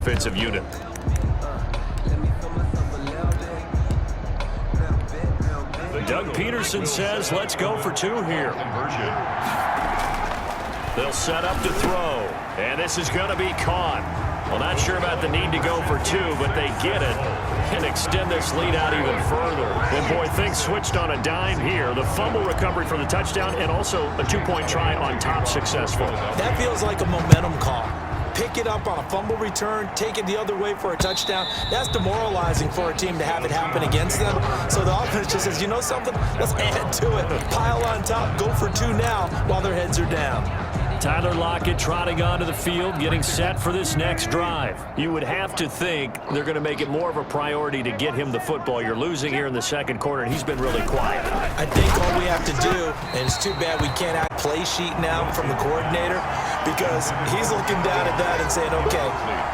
offensive unit. Doug Peterson says, let's go for 2 here. They'll set up to throw, and this is going to be caught. Well, not sure about the need to go for 2, but they get it and extend this lead out even further. And, boy, things switched on a dime here. The fumble recovery for the touchdown and also a 2-point try on top successful. That feels like a momentum call. Pick it up on a fumble return, take it the other way for a touchdown. That's demoralizing for a team to have it happen against them. So the offense just says, you know something? Let's add to it. Pile on top, go for 2 now while their heads are down. Tyler Lockett trotting onto the field, getting set for this next drive. You would have to think they're going to make it more of a priority to get him the football. You're losing here in the second quarter, and he's been really quiet. I think all we have to do, and it's too bad we can't have a play sheet now from the coordinator, because he's looking down at that and saying, okay,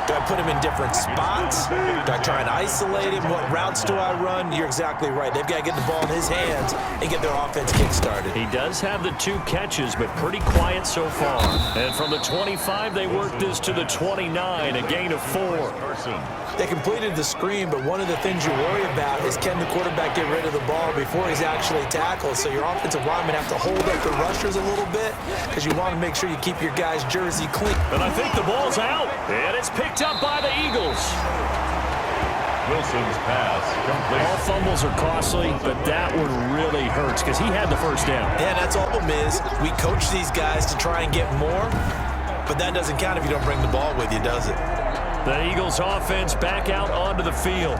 do I put him in different spots? Do I try and isolate him? What routes do I run? You're exactly right. They've got to get the ball in his hands and get their offense kick-started. He does have the 2 catches, but pretty quiet so far. And from the 25, they worked this to the 29, a gain of 4. They completed the screen, but one of the things you worry about is can the quarterback get rid of the ball before he's actually tackled? So your offensive linemen have to hold up the rushers a little bit because you want to make sure you keep your guy's jersey clean. And I think the ball's out, and it's picked up by the Eagles. Wilson's pass complete. All fumbles are costly, but that one really hurts because he had the first down. Yeah, that's all it is. We coach these guys to try and get more, but that doesn't count if you don't bring the ball with you, does it? The Eagles offense back out onto the field.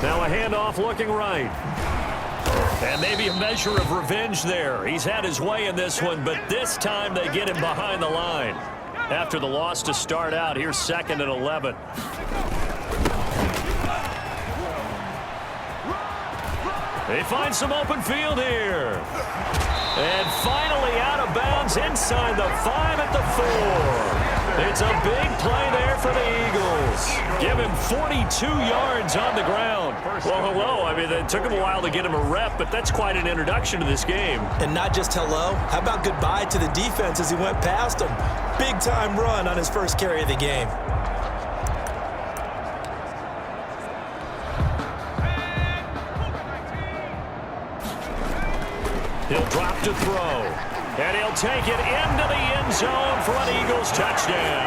Now a handoff looking right. And maybe a measure of revenge there. He's had his way in this one, but this time they get him behind the line. After the loss to start out, here's 2nd and 11. They find some open field here. And finally out of bounds inside the 5 at the 4. It's a big play there for the Eagles. Give him 42 yards on the ground. Well, hello. I mean, it took him a while to get him a rep, but that's quite an introduction to this game. And not just hello. How about goodbye to the defense as he went past him? Big-time run on his first carry of the game. He'll drop to throw. And he'll take it into the end zone for an Eagles touchdown.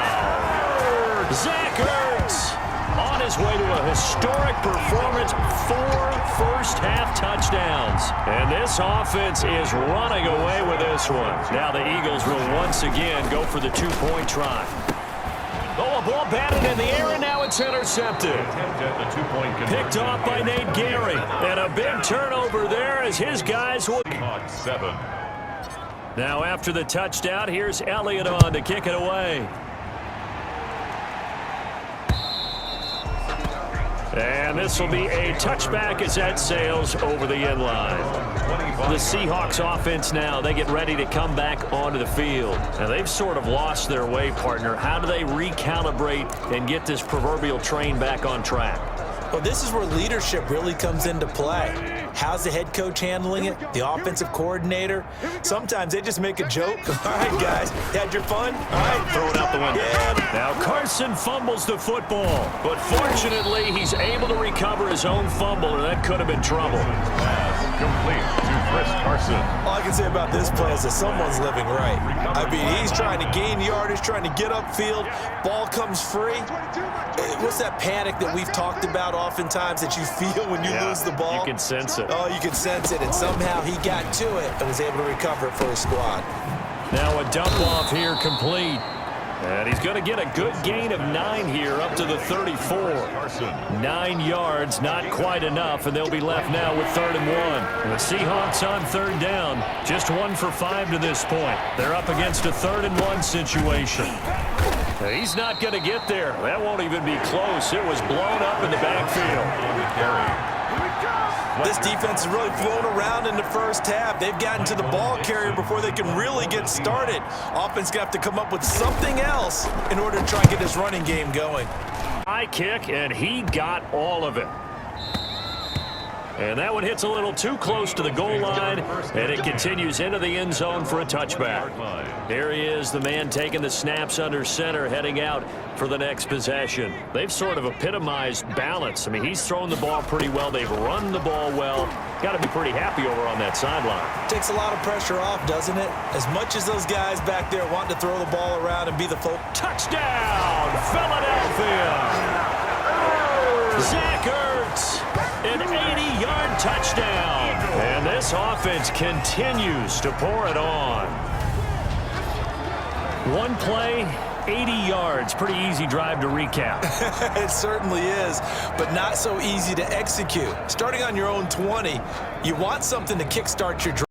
Zach Ertz on his way to a historic performance, 4 first-half touchdowns. And this offense is running away with this one. Now the Eagles will once again go for the 2-point try. Oh, a ball batted in the air, and now it's intercepted. Picked off by Nate Gehring. And a big turnover there as his guys will... 7. Now after the touchdown, here's Elliott on to kick it away. And this will be a touchback as that sails over the end line. The Seahawks offense now, they get ready to come back onto the field. Now they've sort of lost their way, partner. How do they recalibrate and get this proverbial train back on track? Well, this is where leadership really comes into play. How's the head coach handling it? The offensive coordinator? Sometimes they just make a joke. All right, guys, had your fun? All right, throw it out the window. Yeah. Now Carson fumbles the football, but fortunately he's able to recover his own fumble, and that could have been trouble. Pass complete to Chris Carson. All I can say about this play is that someone's living right. I mean, he's trying to gain yardage, trying to get upfield. Ball comes free. What's that panic that we've talked about oftentimes that you feel when you lose the ball? You can sense it. Oh, you can sense it, and somehow he got to it and was able to recover it for his squad. Now a dump off here complete. And he's going to get a good gain of 9 here up to the 34. 9 yards, not quite enough, and they'll be left now with 3rd and 1. The Seahawks on 3rd down, just 1 for 5 to this point. They're up against a 3rd and 1 situation. He's not going to get there. That won't even be close. It was blown up in the backfield. This defense has really flown around in the first half. They've gotten to the ball carrier before they can really get started. Offense going to have to come up with something else in order to try and get this running game going. High kick, and he got all of it. And that one hits a little too close to the goal line, and it continues into the end zone for a touchback. There he is, the man taking the snaps under center, heading out for the next possession. They've sort of epitomized balance. I mean, he's thrown the ball pretty well. They've run the ball well. Got to be pretty happy over on that sideline. Takes a lot of pressure off, doesn't it? As much as those guys back there want to throw the ball around and be the folk. Touchdown, Philadelphia! Zach Ertz, an 80-yard touchdown. And this offense continues to pour it on. One play, 80 yards. Pretty easy drive to recap. It certainly is, but not so easy to execute. Starting on your own 20, you want something to kickstart your drive.